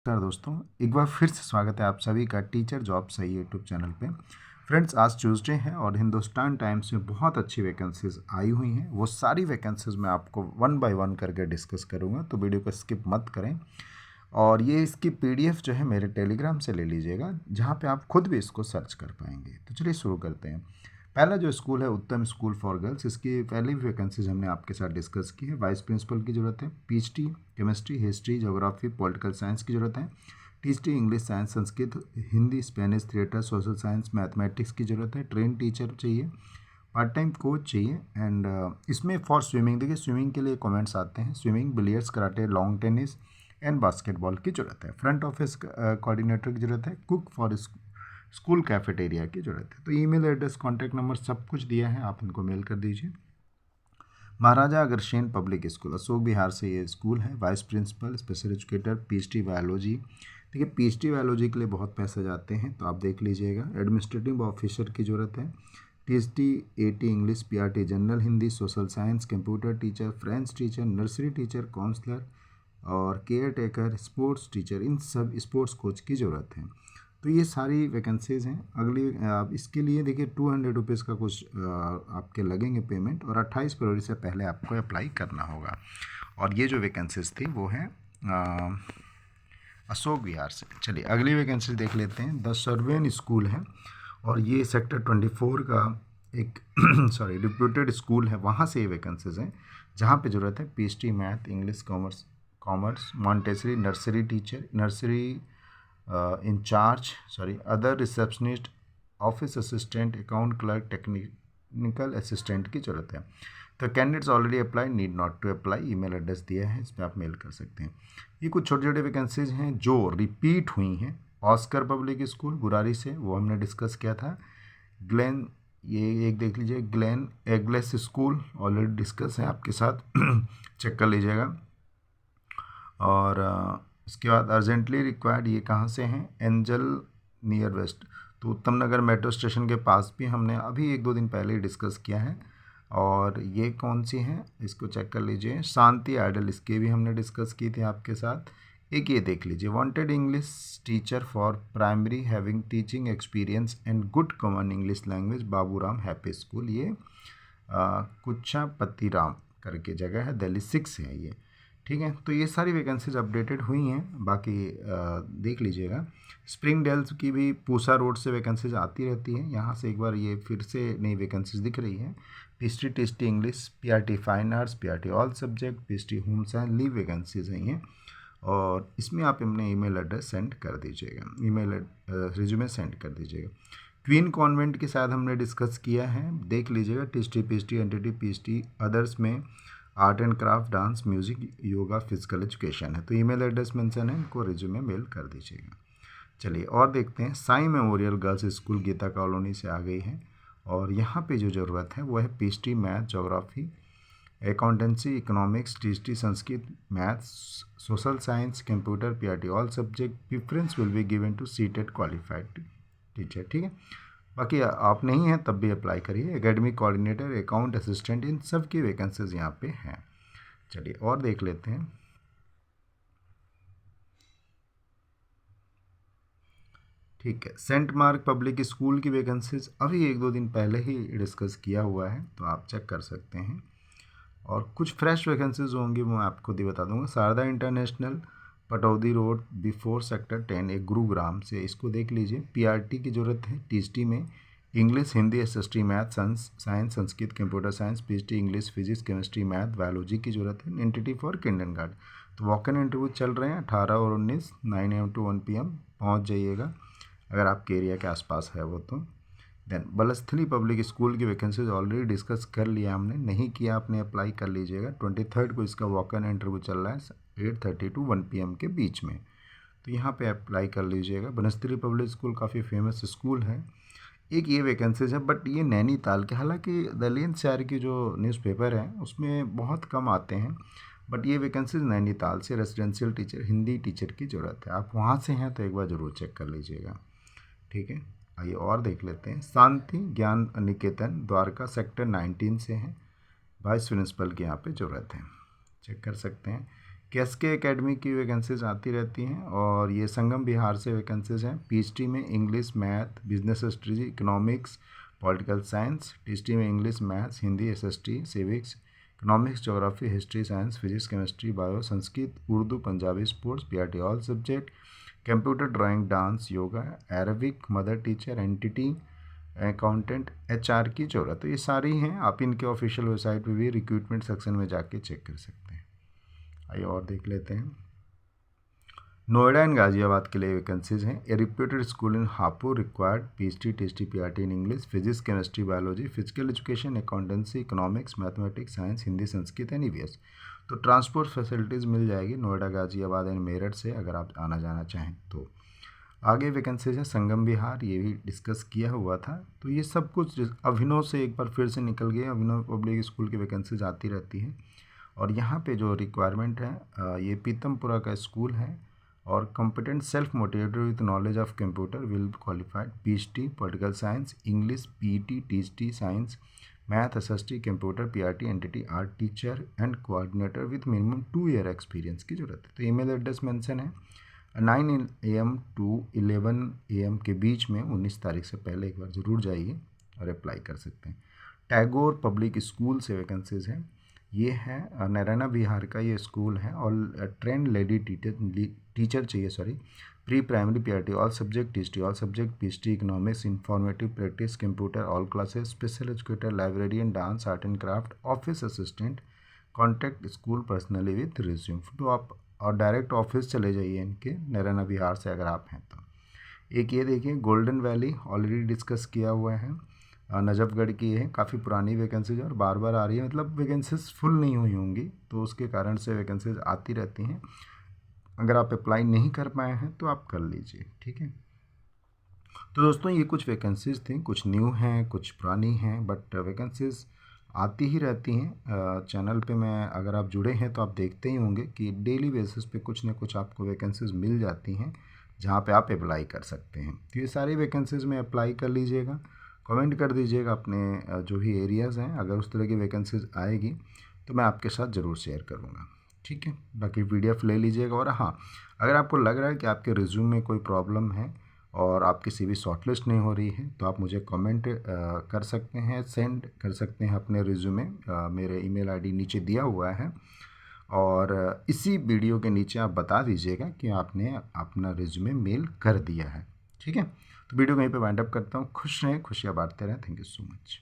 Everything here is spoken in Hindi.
नमस्कार दोस्तों, एक बार फिर से स्वागत है आप सभी का टीचर जॉब सही यूट्यूब चैनल पे। फ्रेंड्स, आज ट्यूसडे है और हिंदुस्तान टाइम्स में बहुत अच्छी वैकेंसीज आई हुई हैं। वो सारी वैकेंसीज मैं आपको वन बाय वन करके डिस्कस करूँगा, तो वीडियो को स्किप मत करें। और ये इसकी पीडीएफ जो है मेरे टेलीग्राम से ले लीजिएगा, जहाँ पे आप खुद भी इसको सर्च कर पाएंगे। तो चलिए शुरू करते हैं। पहला जो स्कूल है उत्तम स्कूल फॉर गर्ल्स, इसकी पहले भी वैकेंसीज हमने आपके साथ डिस्कस की है। वाइस प्रिंसिपल की ज़रूरत है, PhD chemistry, history, geography, political science की ज़रूरत है, THD English, science, Sanskrit, Hindi, Spanish, theatre, social science, mathematics की ज़रूरत है। ट्रेन टीचर चाहिए, पार्ट टाइम कोच चाहिए। एंड इसमें फॉर स्विमिंग, देखिए स्विमिंग के लिए कमेंट्स आते हैं, swimming, billiards, karate, long tennis and basketball की ज़रूरत है। फ्रंट ऑफिस कोऑर्डिनेटर की ज़रूरत है, कुक फॉर स्कूल कैफेटेरिया की ज़रूरत है। तो ईमेल एड्रेस, कॉन्टैक्ट नंबर सब कुछ दिया है, आप इनको मेल कर दीजिए। महाराजा अग्रसेन पब्लिक स्कूल, अशोक विहार से ये स्कूल है। Vice principal, special educator, PhD biology. देखिए पीएचडी बायोलॉजी के लिए बहुत पैसे जाते हैं, तो आप देख लीजिएगा। एडमिनिस्ट्रेटिव ऑफिसर की ज़रूरत है, TGT, AT English, PRT general Hindi, social science, computer teacher, French teacher, nursery teacher, counsellor और केयर टेकर, स्पोर्ट्स टीचर, इन सब स्पोर्ट्स कोच की ज़रूरत है। तो ये सारी वैकेंसीज़ हैं। अगली आप इसके लिए देखिए 200 रुपीज़ का कुछ आपके लगेंगे पेमेंट, और 28 फरवरी से पहले आपको अप्लाई करना होगा। और ये जो वैकेंसीज थी वो है अशोक विहार से। चलिए अगली वैकेंसी देख लेते हैं। द सर्वेन स्कूल है और ये सेक्टर 24 का एक सॉरी रिप्यूटेड स्कूल है, वहाँ से ये वैकेंसीज हैं, जहाँ पे ज़रूरत है PhD math, English, commerce, Montessori, nursery teacher, nursery incharge, other receptionist, office assistant, account clerk, technical assistant की ज़रूरत है। तो candidates already apply, need not to apply. Email address दिया है, इस पर आप मेल कर सकते हैं। ये कुछ छोटे छोटे वैकेंसीज हैं जो रिपीट हुई हैं। ऑस्कर पब्लिक स्कूल बुरारी से, वो हमने डिस्कस किया था। ग्लेन, ये एक देख लीजिए, Glenn eggless school already discuss है आपके साथ चेक कर लीजिएगा। और इसके बाद अर्जेंटली रिक्वायर्ड, ये कहाँ से हैं, एंजल नियर वेस्ट, तो उत्तम नगर मेट्रो स्टेशन के पास भी हमने अभी 1-2 दिन पहले ही डिस्कस किया है। और ये कौन सी है, इसको चेक कर लीजिए, शांति आइडल, इसके भी हमने डिस्कस की थी आपके साथ। एक ये देख लीजिए, wanted English teacher for primary having teaching experience and good common English language, Baburam happy school, ये कुच्छा पत्तीराम करके जगह है, दिल्ली 6 है ये। ठीक है, तो ये सारी वैकेंसीज अपडेटेड हुई हैं, बाकी देख लीजिएगा। स्प्रिंग डेल्स की भी पूसा रोड से वैकेंसीज आती रहती हैं, यहाँ से एक बार ये फिर से नई वैकेंसीज दिख रही हैं। PhD tasty English, PRT fine arts, PRT all subject, PhD home science, leave vacancies हैं। और इसमें आप अपने ईमेल एड्रेस सेंड कर दीजिएगा, ईमेल रिज्यूमे सेंड कर दीजिएगा। क्वीन कॉन्वेंट के साथ हमने डिस्कस किया है, देख लीजिएगा। Tasty, PhD, entity, PhD others में art and craft, dance, music, yoga, physical education है। तो ईमेल एड्रेस मेंशन है, इनको रिज्यूमे मेल कर दीजिएगा। चलिए और देखते हैं। Sai memorial girls school Geeta colony से आ गई है, और यहाँ पे जो ज़रूरत है वो है PhD math, geography, accountancy, economics, TGT Sanskrit, maths, social science, computer, PRT all subject, preference will be given to CTET qualified teacher. ठीक है, बाकी आप नहीं हैं तब भी अप्लाई करिए। एकेडमिक कोऑर्डिनेटर, अकाउंट असिस्टेंट, इन सब की वैकेंसीज यहाँ पे हैं। चलिए और देख लेते हैं। ठीक है, सेंट मार्क पब्लिक स्कूल की वैकेंसीज अभी 1-2 दिन पहले ही डिस्कस किया हुआ है, तो आप चेक कर सकते हैं। और कुछ फ्रेश वैकेंसीज होंगी वो मैं आपको भी बता दूंगा। Sharda international, Pataudi road, before sector 10, एक गुरुग्राम से, इसको देख लीजिए। पीआरटी की ज़रूरत है, टीएचडी में English, Hindi, SST, math, science, Sanskrit, computer science, PhD English, physics, chemistry, math, biology की ज़रूरत है। Entity for kindergarten. तो वॉक इन इंटरव्यू चल रहे हैं 18 और 19, 9 AM to 1 PM, पहुँच जाइएगा अगर आपके एरिया के आसपास है वो। तो देन बलस्थली पब्लिक स्कूल की वैकेंसीज ऑलरेडी डिस्कस कर लिया हमने, नहीं किया आपने अप्लाई कर लीजिएगा। 23 को इसका वॉक इन इंटरव्यू चल रहा है 8:30 to 1 PM के बीच में, तो यहाँ पे अप्लाई कर लीजिएगा। बनस्थली पब्लिक स्कूल काफ़ी फेमस स्कूल है। एक ये वैकेंसीज है, बट ये नैनीताल के, हालांकि दिल्ली एनसीआर की जो न्यूज़पेपर है उसमें बहुत कम आते हैं, बट ये वैकेंसीज नैनीताल से रेजिडेंशियल टीचर, हिंदी टीचर की ज़रूरत है। आप वहाँ से हैं तो एक बार ज़रूर चेक कर लीजिएगा। ठीक है, आइए और देख लेते हैं। शांति ज्ञान निकेतन द्वारका सेक्टर 19 से हैं, वाइस प्रिंसिपल की यहाँ पे ज़रूरत है, चेक कर सकते हैं। केएसके एकेडमी की वैकेंसीज आती रहती हैं और ये संगम बिहार से वैकेंसीज हैं। पीएचडी में English, math, business strategy, economics, political science. THD में English, maths, Hindi, SST, civics, economics, geography, history, science, physics, chemistry, bio, Sanskrit, Urdu, Punjabi, sports, PRT all subject, computer, drawing, dance, yoga, Arabic, mother teacher, entity, accountant, HR की ज़रूरत। तो ये सारी हैं, आप इनके ऑफिशियल वेबसाइट पे भी रिक्रूटमेंट सेक्शन में जाके चेक कर सकते हैं। आइए और देख लेते हैं। नोएडा एंड गाजियाबाद के लिए वैकेंसीज हैं। A reputed school in Hapur required PhD, THD, PRT in English, physics, chemistry, biology, physical education, accountancy, economics, mathematics, science, Hindi, Sanskrit and EVS. तो ट्रांसपोर्ट फैसिलिटीज़ मिल जाएगी नोएडा, गाजियाबाद एंड मेरठ से अगर आप आना जाना चाहें तो। आगे वैकेंसीज है संगम बिहार, ये भी डिस्कस किया हुआ था। तो ये सब कुछ अभिनव से एक बार फिर से निकल गए। अभिनव पब्लिक स्कूल की वैकेंसीज आती रहती हैं और यहाँ पे जो रिक्वायरमेंट है ये पीतमपुरा का स्कूल है और competent self motivated with knowledge of computer will qualified PhD, political science, English, PET, THD, science, math, SST, computer, PRT, entity, art teacher and coordinator with minimum 2 year experience की जरूरत है। तो ईमेल एड्रेस मेंशन है 9 AM टू 11 AM के बीच में 19 तारीख से पहले एक बार ज़रूर जाइए और अप्लाई कर सकते हैं। टैगोर पब्लिक स्कूल से वैकेंसीज है। ये है नैराना बिहार का ये स्कूल है और ट्रेंड लेडी टीचर चाहिए pre primary, PRT all subject, THD all subject, PhD economics, informative practice, computer all classes, special educator, librarian, dance, art and craft, office assistant, contact school personally with resume. तो आप और डायरेक्ट ऑफिस चले जाइए इनके नैराना बिहार से अगर आप हैं तो। एक ये देखिए गोल्डन वैली, ऑलरेडी डिस्कस किया हुआ है, नजफगढ़ की है, काफ़ी पुरानी वैकेंसीज और बार बार आ रही है, मतलब वैकेंसीज फुल नहीं हुई होंगी तो उसके कारण से वैकेंसीज आती रहती हैं। अगर आप अप्लाई नहीं कर पाए हैं तो आप कर लीजिए, ठीक है। तो दोस्तों ये कुछ वैकेंसीज थी, कुछ न्यू हैं, कुछ पुरानी हैं, बट वैकेंसीज आती ही रहती हैं। चैनल पे मैं अगर आप जुड़े हैं तो आप देखते ही होंगे कि डेली बेसिस पे कुछ ना कुछ आपको वैकेंसीज मिल जाती हैं जहाँ पे आप अप्लाई कर सकते हैं। तो ये सारी वैकेंसीज़ में अप्लाई कर लीजिएगा, कमेंट कर दीजिएगा अपने जो भी एरियाज़ हैं, अगर उस तरह की वैकेंसीज आएगी तो मैं आपके साथ ज़रूर शेयर करूँगा, ठीक है। बाकी पीडीएफ ले लीजिएगा और हाँ, अगर आपको लग रहा है कि आपके रिज्यूम में कोई प्रॉब्लम है और आपकी सीवी शॉर्टलिस्ट नहीं हो रही है तो आप मुझे कमेंट कर सकते हैं, सेंड कर सकते हैं अपने रिज्यूमे। मेरे ईमेल आईडी नीचे दिया हुआ है और इसी वीडियो के नीचे आप बता दीजिएगा कि आपने अपना रिज्यूमे मेल कर दिया है, ठीक है। तो वीडियो कहीं पे वाइंड अप करता हूँ। खुश रहें, खुशियाँ बांटते रहें। Thank you so much.